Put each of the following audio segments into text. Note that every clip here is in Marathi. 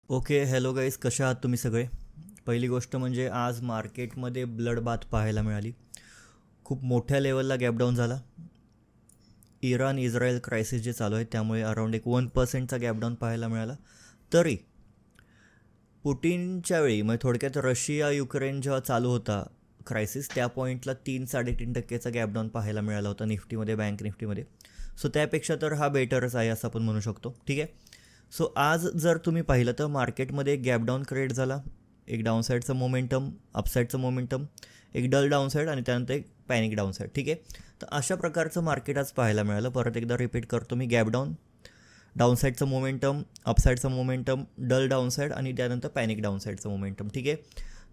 ओके, हॅलो गाईज, कशा आहात तुम्ही सगळे? पहिली गोष्ट म्हणजे आज मार्केटमध्ये ब्लड बाथ पाहायला मिळाली. खूप मोठ्या लेवलला गॅपडाऊन झाला. इराण इस्रायल क्रायसिस जे चालू आहे त्यामुळे अराऊंड एक 1%चा गॅपडाऊन पाहायला मिळाला. तरी पुटिनच्या वेळी म्हणजे थोडक्यात रशिया युक्रेन जेव्हा चालू होता क्रायसिस त्या पॉईंटला 3-3.5%चा गॅपडाऊन पाहायला मिळाला होता निफ्टीमध्ये, बँक निफ्टीमध्ये. सो त्यापेक्षा तर हा बेटरच आहे असं आपण म्हणू शकतो. ठीक आहे. सो आज जर तुम्ही पाहिलं तर मार्केटमध्ये एक गॅपडाऊन क्रिएट झाला, एक डाऊनसाईडचं मोमेंटम, अपसाईडचं मोमेंटम, एक डल डाऊनसाईड आणि त्यानंतर एक पॅनिक डाऊनसाईड. ठीक आहे. तर अशा प्रकारचं मार्केट आज पाहायला मिळालं. परत एकदा रिपीट करतो मी, gap down, डाऊनसाईडचं momentum, अपसाईडचं momentum, dull downside आणि त्यानंतर पॅनिक डाऊनसाईडचं मोमेंटम. ठीक आहे.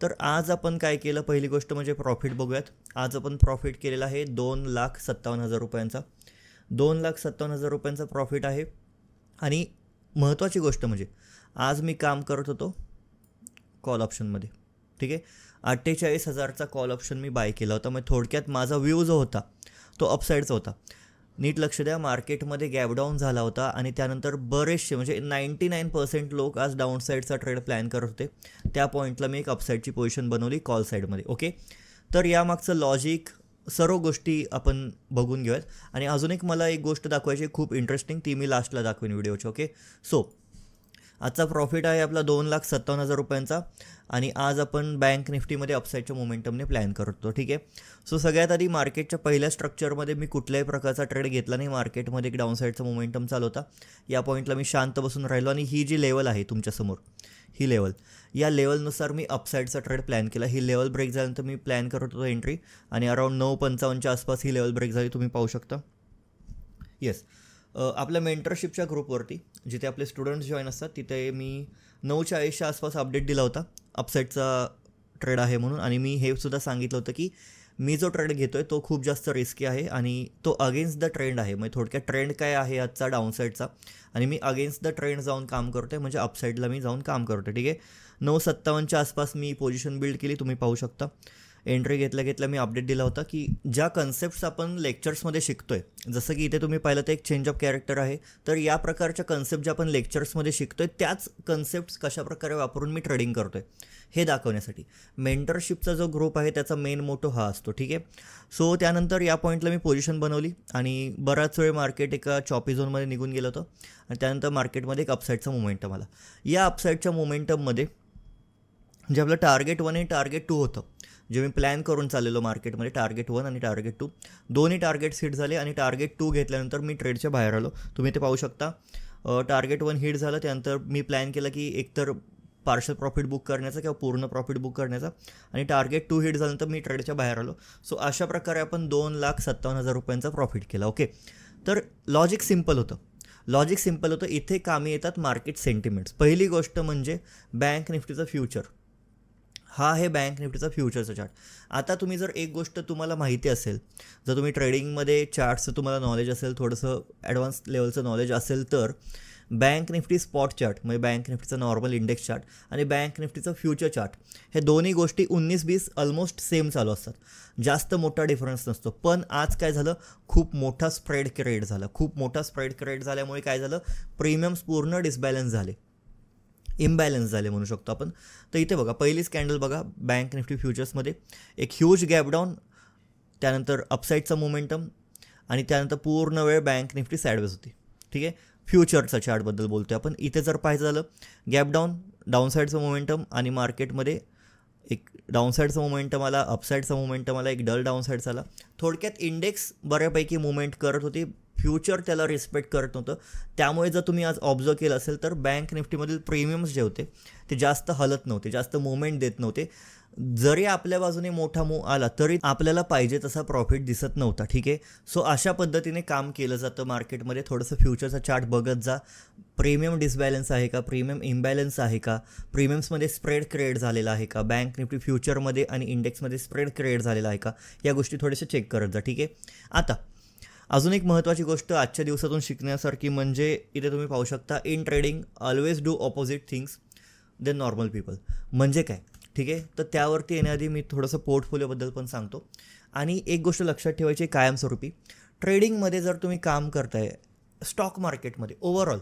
तर आज आपण काय केलं, पहिली गोष्ट म्हणजे प्रॉफिट बघूयात. आज आपण प्रॉफिट केलेला आहे 2,57,000 रुपयांचा. 2,57,000 रुपयांचा प्रॉफिट आहे. आणि महत्त्वाची गोष्ट म्हणजे आज मी काम करत होतो कॉल ऑप्शनमध्ये. ठीक आहे. 48,000चा कॉल ऑप्शन मी बाय केला होता. मग थोडक्यात माझा व्ह्यू जो होता तो अपसाईडचा होता. नीट लक्ष द्या, मार्केटमध्ये गॅपडाऊन झाला होता आणि त्यानंतर बरेचसे म्हणजे 99% लोक आज डाऊन साईडचा ट्रेड प्लॅन करत होते. त्या पॉईंटला मी एक अपसाईडची पोझिशन बनवली कॉल साईडमध्ये. ओके. तर यामागचं लॉजिक, सर्व गोष्टी आपण बघून घेऊयात. आणि अजून एक मला एक गोष्ट दाखवायची खूप इंटरेस्टिंग, ती मी लास्टला दाखवेन व्हिडिओची. ओके. सो आजचा प्रॉफिट आहे आपला 2,57,000 रुपयांचा आणि आज आपण बँक निफ्टीमध्ये अपसाईडच्या मोमेंटमने प्लॅन करतो. ठीक आहे. सो सगळ्यात आधी मार्केटच्या पहिल्या स्ट्रक्चरमध्ये मी कुठल्याही प्रकारचा ट्रेड घेतला नाही. मार्केटमध्ये एक डाऊनसाईडचा मोमेंटम चालू होता. या पॉईंटला मी शांत बसून राहिलो आणि ही जी लेवल आहे तुमच्यासमोर, ही लेवल, या लेवलनुसार मी अपसाईडचा ट्रेड प्लॅन केला. ही लेवल ब्रेक झाल्यानंतर मी प्लॅन करत होतो एंट्री आणि अराऊंड 9:55च्या आसपास ही लेवल ब्रेक झाली, तुम्ही पाहू शकता. येस. आपल्या मेंटरशिपच्या ग्रुपवरती जिथे आपले स्टुडंट्स जॉईन असतात तिथे मी 9:40च्या आसपास अपडेट दिला होता अपसाईडचा ट्रेड आहे म्हणून. आणि मी हे सुद्धा सांगितलं होतं की मी जो ट्रेड घेतो आहे तो खूप जास्त रिस्की आहे आणि तो अगेन्स्ट द ट्रेंड आहे. म्हणजे थोडक्यात ट्रेंड काय आहे आजचा डाऊनसाईडचा, आणि मी अगेन्स्ट द ट्रेंड जाऊन काम करतो आहे, म्हणजे अपसाईडला मी जाऊन काम करतो आहे. ठीक आहे. 9:57च्या आसपास मी पोझिशन बिल्ड केली, तुम्ही पाहू शकता. एंट्री घेतल्या मी अपडेट दिला होता की ज्या कन्सेप्ट्स आपण लेक्चर्समध्ये शिकतो आहे, जसं की इथे तुम्ही पाहिलं तर एक चेंज ऑफ कॅरेक्टर आहे. तर या प्रकारच्या कन्सेप्ट ज्या आपण लेक्चर्समध्ये शिकतो आहे त्याच कन्सेप्ट्स कशाप्रकारे वापरून मी ट्रेडिंग करतो आहे हे दाखवण्यासाठी मेंटरशिपचा जो ग्रुप आहे त्याचा मेन मोटो हा असतो. ठीक आहे. सो त्यानंतर या पॉईंटला मी पोझिशन बनवली आणि बराच वेळ मार्केट एका चॉपी झोनमध्ये निघून गेलं होतं आणि त्यानंतर मार्केटमध्ये एक अपसाईडचा मोमेंटम आला. या अपसाईडच्या मोमेंटममध्ये जे आपलं टार्गेट 1 आणि टार्गेट 2 होतं, जे मी प्लॅन करून चाललेलो मार्केटमध्ये, टार्गेट 1 आणि टार्गेट 2, दोन्ही टार्गेट्स हिट झाले आणि टार्गेट 2 घेतल्यानंतर मी ट्रेडच्या बाहेर आलो. तुम्ही ते पाहू शकता. टार्गेट 1 हिट झालं, त्यानंतर मी प्लॅन केला की एकतर पार्शल प्रॉफिट बुक करण्याचा किंवा पूर्ण प्रॉफिट बुक करण्याचा, आणि टार्गेट 2 हिट झाल्यानंतर मी ट्रेडच्या बाहेर आलो. सो अशा प्रकारे आपण 2,57,000 रुपयांचा प्रॉफिट केला. ओके. तर लॉजिक सिम्पल होतं. इथे कामी येतात मार्केट सेंटिमेंट्स. पहिली गोष्ट म्हणजे बँक निफ्टीचं फ्युचर. हा आहे बँक निफ्टीचा फ्युचरचा चार्ट. आता तुम्ही जर एक गोष्ट तुम्हाला माहिती असेल, जर तुम्ही ट्रेडिंगमध्ये चार्टचं तुम्हाला नॉलेज असेल, थोडंसं ॲडव्हान्स लेवलचं नॉलेज असेल, तर बँक निफ्टी स्पॉट चार्ट म्हणजे बँक निफ्टीचा नॉर्मल इंडेक्स चार्ट आणि बँक निफ्टीचं फ्युचर चार्ट, हे दोन्ही गोष्टी 19-20 ऑलमोस्ट सेम चालू असतात. जास्त मोठा डिफरन्स नसतो. पण आज काय झालं, खूप मोठा स्प्रेड क्रिएट झाल्यामुळे काय झालं, प्रीमियम्स पूर्ण डिसबॅलन्स झाले, इम्बॅलन्स झाले म्हणू शकतो आपण. तर इथे बघा, पहिलीच कॅन्डल बघा बँक निफ्टी फ्युचर्समध्ये, एक ह्यूज गॅपडाऊन, त्यानंतर अपसाईडचा मोमेंटम आणि त्यानंतर पूर्ण वेळ बँक निफ्टी साईडवेज होती. ठीक आहे. फ्युचरचा चार्टबद्दल बोलतो आपण. इथे जर पाहिजे झालं, गॅपडाऊन, डाऊनसाईडचं मोमेंटम आणि मार्केटमध्ये एक डाऊनसाईडचा मोमेंटम आला, अपसाईडचा मोमेंटम आला, एक डल डाऊनसाईडचा आला. थोडक्यात इंडेक्स बऱ्यापैकी मुवमेंट करत होती, फ्युचर त्याला रिस्पेक्ट करत नव्हतं. त्यामुळे जर तुम्ही आज ऑब्झर्व केलं असेल तर बँक निफ्टीमधील प्रीमियम्स जे होते ते जास्त हलत नव्हते, जास्त मुवमेंट देत नव्हते. जरी आपल्या बाजूने मोठा मूव आला तरी आपल्याला पाहिजे तसा प्रॉफिट दिसत नव्हता. ठीक आहे. सो अशा पद्धतीने काम केलं जातं मार्केटमध्ये. थोडंसं फ्युचरचा चार्ट बघत जा. प्रीमियम डिसबॅलन्स आहे का, प्रीमियम इम्बॅलन्स आहे का, प्रीमियम्समध्ये स्प्रेड क्रिएट झालेला आहे का, बँक निफ्टी फ्युचरमध्ये आणि इंडेक्समध्ये स्प्रेड क्रिएट झालेला आहे का, या गोष्टी थोड्याशा चेक करत जा. ठीक आहे. आता अजून एक महत्त्वाची गोष्ट आजच्या दिवसातून शिकण्यासारखी म्हणजे इथे तुम्ही पाहू शकता, in trading always do opposite things than normal people. म्हणजे काय, ठीक आहे. तर त्यावरती येण्याआधी मी थोडंसं पोर्टफोलिओबद्दल पण सांगतो. आणि एक गोष्ट लक्षात ठेवायची, कायमस्वरूपी ट्रेडिंगमध्ये जर तुम्ही काम करताय स्टॉक मार्केटमध्ये ओव्हरऑल,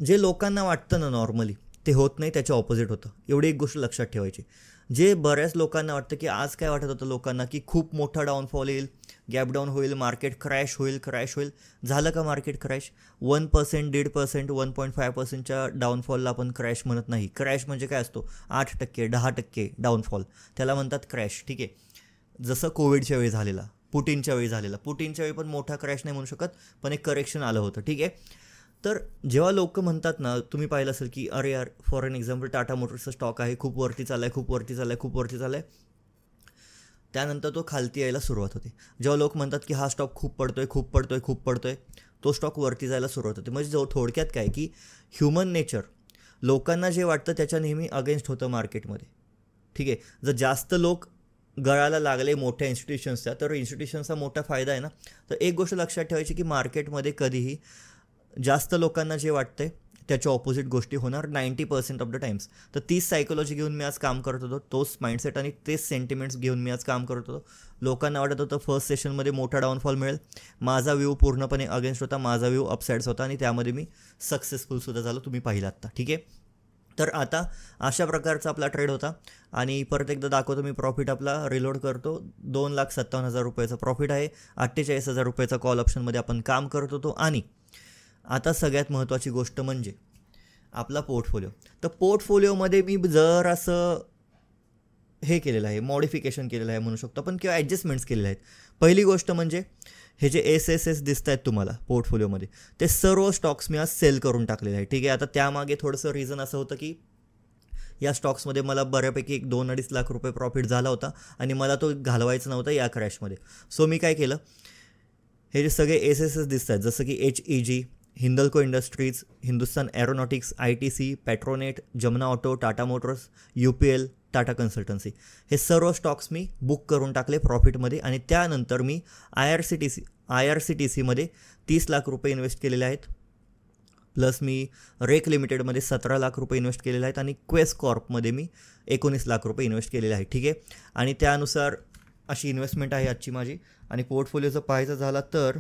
जे लोकांना वाटतं ना नॉर्मली ते होत नाही, त्याच्या ऑपोजिट होतं. एवढी एक गोष्ट लक्षात ठेवायची. जे बऱ्याच लोकांना वाटतं की आज काय वाटत होतं लोकांना की खूप मोठा डाऊनफॉल येईल, गॅप डाऊन होईल, मार्केट क्रॅश होईल. झालं का मार्केट क्रॅश? 1%, 1.5%, 1.5%च्या डाऊनफॉलला आपण क्रॅश म्हणत नाही. क्रॅश म्हणजे काय असतो? 8%, 10% डाऊनफॉल, त्याला म्हणतात क्रॅश. ठीक आहे. जसं कोविडच्या वेळी झालेला, पुटिनच्या वेळी पण मोठा क्रॅश नाही म्हणू शकत, पण एक करेक्शन आलं होतं. ठीक आहे. तर जेव्हा लोक म्हणतात ना, तुम्ही पाहिलं असेल की अरे यार, फॉर एन एक्झाम्पल टाटा मोटर्सचा स्टॉक आहे, खूप वरती चालला आहे, त्यानंतर तो खालती यायला सुरुवात होते. जेव्हा लोक म्हणतात की हा स्टॉक खूप पडतोय, तो स्टॉक वरती जायला सुरुवात होते. म्हणजे जो थोडक्यात काय की ह्युमन नेचर, लोकांना जे वाटतं त्याच्या नेहमी अगेन्स्ट होतं मार्केटमध्ये. ठीक आहे. जर जास्त लोक गळायला लागले मोठ्या इन्स्टिट्यूशन्सच्या, तर इन्स्टिट्यूशन्सचा मोठा फायदा आहे ना. तर एक गोष्ट लक्षात ठेवायची की मार्केटमध्ये कधीही जास्त लोकांना जे वाटतंय त्याच्या ऑपोजिट गोष्टी होणार 90% ऑफ द टाइम्स. तर तीच सायकोलॉजी घेऊन मी आज काम करत होतो, तोच माइंडसेट आणि तेच सेंटिमेंट्स घेऊन मी आज काम करत होतो. लोकांना वाटत होतं फर्स्ट सेशनमध्ये मोठा डाऊनफॉल मिळेल, माझा व्ह्यू पूर्णपणे अगेन्स्ट होता, माझा व्ह्यू अपसाईड्स होता आणि त्यामध्ये मी सक्सेसफुलसुद्धा झालो, तुम्ही पाहिलं आत्ता. ठीक आहे. तर आता अशा प्रकारचा आपला ट्रेड होता आणि परत एकदा दाखवतो मी प्रॉफिट आपला रिलोड करतो. 2,57,000 रुपयाचा प्रॉफिट आहे. 48,000 रुपयाचा कॉल ऑप्शनमध्ये आपण काम करत होतो. आणि आता सगळ्यात महत्त्वाची गोष्ट म्हणजे आपला पोर्टफोलिओ. तर पोर्टफोलिओमध्ये मी जर असं हे केलेलं आहे, मॉडिफिकेशन केलेलं आहे म्हणू शकतो आपण, किंवा ॲडजस्टमेंट्स केलेल्या आहेत. पहिली गोष्ट म्हणजे हे जे SSS दिसत आहेत तुम्हाला पोर्टफोलिओमध्ये, ते सर्व स्टॉक्स मी आज सेल करून टाकलेले आहे. ठीक आहे. आता त्यामागे थोडंसं रिझन असं होतं की या स्टॉक्समध्ये मला बऱ्यापैकी 2-2.5 लाख रुपये प्रॉफिट झाला होता आणि मला तो घालवायचा नव्हता या क्रॅशमध्ये. सो मी काय केलं, हे जे सगळे SSS दिसत आहेत, जसं की HEG, Hindalco industries, Hindustan aeronautics, ITC, Petronet, Jamuna auto, Tata motors, UPL, Tata consultancy, हे सर्व स्टॉक्स मी बुक करून टाकले प्रॉफिटमध्ये. आणि त्यानंतर मी IRCTCमध्ये 30 लाख रुपये इन्व्हेस्ट केलेले आहेत. प्लस मी रेक लिमिटेडमध्ये 17 लाख रुपये इन्व्हेस्ट केलेले आहेत आणि क्वेस्ट कॉर्पमध्ये मी 19 लाख रुपये इन्व्हेस्ट केलेले आहेत. ठीक आहे. आणि त्यानुसार अशी इन्व्हेस्टमेंट आहे आजची माझी. आणि पोर्टफोलिओचं पाहायचं झाला तर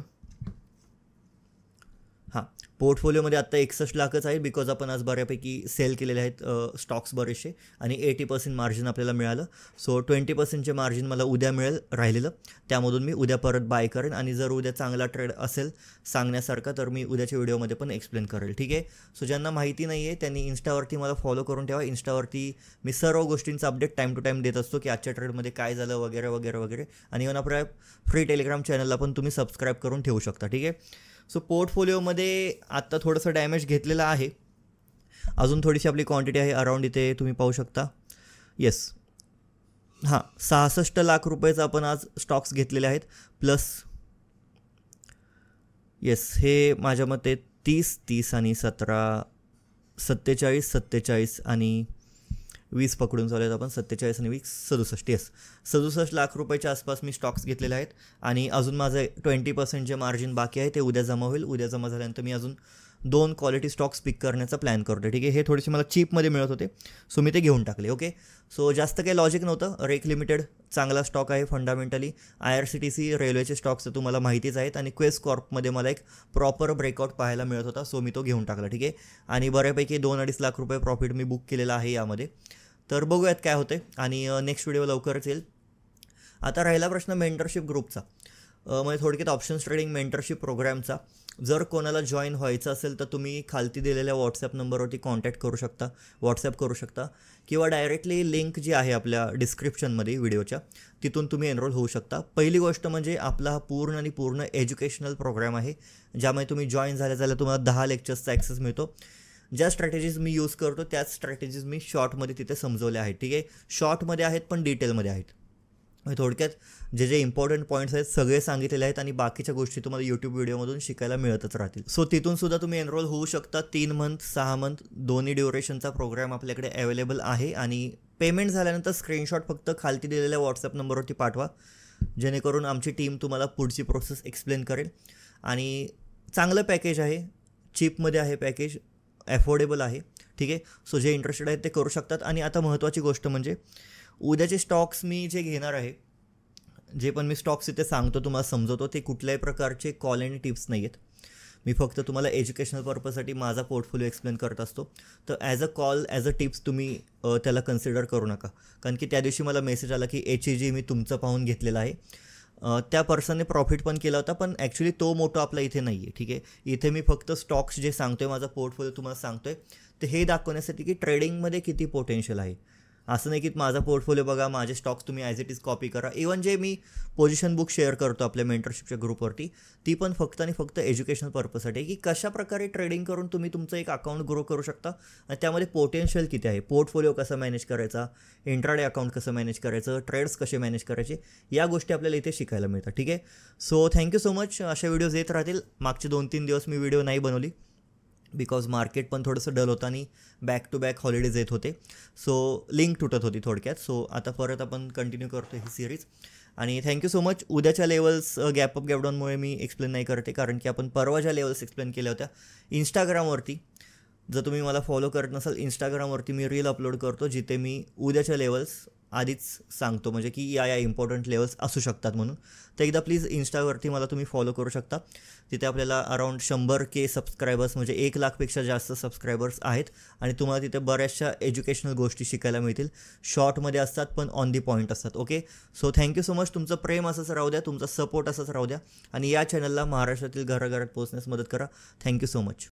पोर्टफोलिओमध्ये आत्ता 61 लाखच आहे, बिकॉज आपण आज बऱ्यापैकी सेल केलेले आहेत स्टॉक्स बरेचसे आणि 80% मार्जिन आपल्याला मिळालं. सो 20%चे मार्जिन मला उद्या मिळेल राहिलेलं, त्यामधून मी उद्या परत बाय करेन. आणि जर उद्या चांगला ट्रेड असेल सांगण्यासारखा तर मी उद्याच्या व्हिडिओमध्ये पण एक्सप्लेन करेल. ठीक आहे. सो ज्यांना माहिती नाही आहे त्यांनी इन्स्टावरती मला फॉलो करून ठेवा. इन्स्टावरती मी सर्व गोष्टींचा अपडेट टाईम टू टाईम देत असतो की आजच्या ट्रेडमध्ये काय झालं वगैरे वगैरे वगैरे. आणि इव्हन आपल्या फ्री टेलिग्राम चॅनलला पण तुम्ही सबस्क्राईब करून ठेवू शकता. ठीक आहे. सो पोर्टफोलिओमध्ये आत्ता थोडंसं डॅमेज घेतलेलं आहे, अजून थोडीशी आपली क्वांटिटी आहे अराउंड, इथे तुम्ही पाहू शकता. येस, 66 लाख रुपयाचं आपण आज स्टॉक्स घेतलेले आहेत. प्लस येस, हे माझ्या मते 30 आणि 17, 47 आणि 20 पकडून चालू आहेत आपण. 47 आणि 20, 67. येस, 67 लाख रुपयाच्या आसपास मी स्टॉक्स घेतलेले आहेत. आणि अजून माझं 20% जे मार्जिन बाकी आहे ते उद्या जमा होईल. उद्या जमा झाल्यानंतर मी अजून 2 क्वालिटी स्टॉक्स पिक करण्याचा प्लॅन करतो. ठीक आहे. हे थोडेसे मला चीपमध्ये मिळत होते, सो मी ते घेऊन टाकले. ओके. सो जास्त काही लॉजिक नव्हतं. रेक लिमिटेड चांगला स्टॉक आहे फंडामेंटली. IRCTC रेल्वेचे स्टॉक्स तर तुम्हाला माहितीच आहेत. आणि क्वेस्ट कॉर्पमध्ये मला एक प्रॉपर ब्रेकआउट पाहायला मिळत होता, सो मी तो घेऊन टाकला. ठीक आहे. आणि बऱ्यापैकी 2-2.5 लाख रुपये प्रॉफिट मी बुक केलेला आहे यामध्ये. तर बघूयात काय होते आणि नेक्स्ट व्हिडिओ लवकरच येईल. आता राहिला प्रश्न मेंटरशिप ग्रुपचा, म्हणजे थोडक्यात ऑप्शन्स ट्रेडिंग मेंटरशिप प्रोग्रामचा. जर कोणाला जॉईन व्हायचं असेल तर तुम्ही खालती दिलेल्या व्हॉट्सॲप नंबरवरती कॉन्टॅक्ट करू शकता, व्हॉट्सॲप करू शकता, किंवा डायरेक्टली लिंक जी आहे आपल्या डिस्क्रिप्शनमध्ये व्हिडिओच्या, तिथून तुम्ही एनरोल होऊ शकता. पहिली गोष्ट म्हणजे आपला हा पूर्ण एज्युकेशनल प्रोग्राम आहे, ज्यामुळे तुम्ही जॉईन झाल्या तुम्हाला 10 लेक्चर्सचा ॲक्सेस मिळतो. ज्या स्ट्रॅटेजीज मी यूज करतो त्याच स्ट्रॅटेजीज मी शॉर्टमध्ये तिथे समजवल्या आहेत. ठीक आहे. शॉर्टमध्ये आहेत पण डिटेलमध्ये आहेत. थोडक्यात जे इम्पॉर्टंट पॉईंट्स आहेत सगळे सांगितलेले आहेत आणि बाकीच्या गोष्टी तुम्हाला यूट्यूब व्हिडिओमधून शिकायला मिळतच राहतील. सो तिथून सुद्धा तुम्ही एनरोल होऊ शकता. 3 मंथ 6 मंथ दोन्ही ड्युरेशनचा प्रोग्राम आपल्याकडे अवेलेबल आहे. आणि पेमेंट झाल्यानंतर स्क्रीनशॉट फक्त खालती दिलेल्या व्हॉट्सॲप नंबरवरती पाठवा, जेणेकरून आमची टीम तुम्हाला पुढची प्रोसेस एक्सप्लेन करेल. आणि चांगलं पॅकेज आहे, चीपमध्ये आहे पॅकेज, अफोर्डेबल आहे. ठीक आहे. सो जे इंटरेस्टेड आहेत ते करू शकतात. आणि आता महत्त्वाची गोष्ट म्हणजे उद्याचे स्टॉक्स मी जे घेणार आहे, जे पण मी स्टॉक्स इथे सांगतो तुम्हाला समजवतो, ते कुठल्याही प्रकारचे कॉल आणि टिप्स नाही आहेत. मी फक्त तुम्हाला एज्युकेशनल पर्पजसाठी माझा पोर्टफोलिओ एक्सप्लेन करत असतो. तर as a call, as a tips तुम्ही त्याला कन्सिडर करू नका. कारण की त्या दिवशी मला मेसेज आला की HEG मी तुमचं पाहून घेतलेलं आहे. त्या पर्सनने प्रॉफिट पण केला होता, पण ॲक्च्युली तो मोठा आपला इथे नाही आहे. ठीक आहे, इथे मी फक्त स्टॉक्स जे सांगतो आहे, माझा पोर्टफोलिओ तुम्हाला सांगतो आहे, तर हे दाखवण्यासाठी की ट्रेडिंगमध्ये किती पोटेन्शियल आहे. असं नाही की माझा पोर्टफोलिओ बघा, माझे स्टॉक्स तुम्ही ॲज इट इज कॉपी करा. इवन जे मी पोझिशन बुक शेअर करतो आपल्या मेंटरशिपच्या ग्रुपवरती, ती पण फक्त आणि फक्त एज्युकेशनल पर्पजसाठी आहे की कशा प्रकारे ट्रेडिंग करून तुम्ही तुमचं एक अकाउंट ग्रो करू शकता आणि त्यामध्ये पोटेन्शियल किती आहे, पोर्टफोलिओ कसा मॅनेज करायचा, इंट्राडे अकाउंट कसं मॅनेज करायचं, ट्रेड्स कसे मॅनेज करायचे, या गोष्टी आपल्याला इथे शिकायला मिळतात. ठीक आहे, सो थँक्यू सो मच. अशा व्हिडिओज येत राहतील. मागचे 2-3 दिवस मी व्हिडिओ नाही बनवली बिकॉज मार्केट पण थोडंसं डल होतं आणि बॅक टू बॅक हॉलिडेज येत होते, सो लिंक तुटत होती थोडक्यात. सो आता परत आपण कंटिन्यू करतो ही सिरीज. आणि थँक्यू सो मच. उद्याच्या लेवल्स गॅपअप गॅपडाऊनमुळे मी एक्सप्लेन नाही करते, कारण की आपण परवा ज्या लेवल्स एक्सप्लेन केल्या होत्या इंस्टाग्रामवरती, जर तुम्ही मला फॉलो करत नसाल इंस्टाग्रामवरती मी रील अपलोड करतो जिथे मी उद्याच्या लेवल्स आधीच सांगतो, म्हणजे की या इम्पॉर्टंट लेवल्स असू शकतात म्हणून. तर एकदा प्लीज इंस्टावरती मला तुम्ही फॉलो करू शकता. तिथे आपल्याला अराउंड 100K सबस्क्रायबर्स, म्हणजे 1,00,000पेक्षा जास्त सबस्क्रायबर्स आहेत आणि तुम्हाला तिथे बऱ्याचशा एज्युकेशनल गोष्टी शिकायला मिळतील. शॉर्टमध्ये असतात पण ऑन दी पॉईंट असतात. Okay, so thank you so much. तुमचं प्रेम असंच राहू द्या, तुमचा सपोर्ट असंच राहू द्या आणि या चॅनलला महाराष्ट्रातील घराघरात पोहोचण्यास मदत करा. Thank you so much.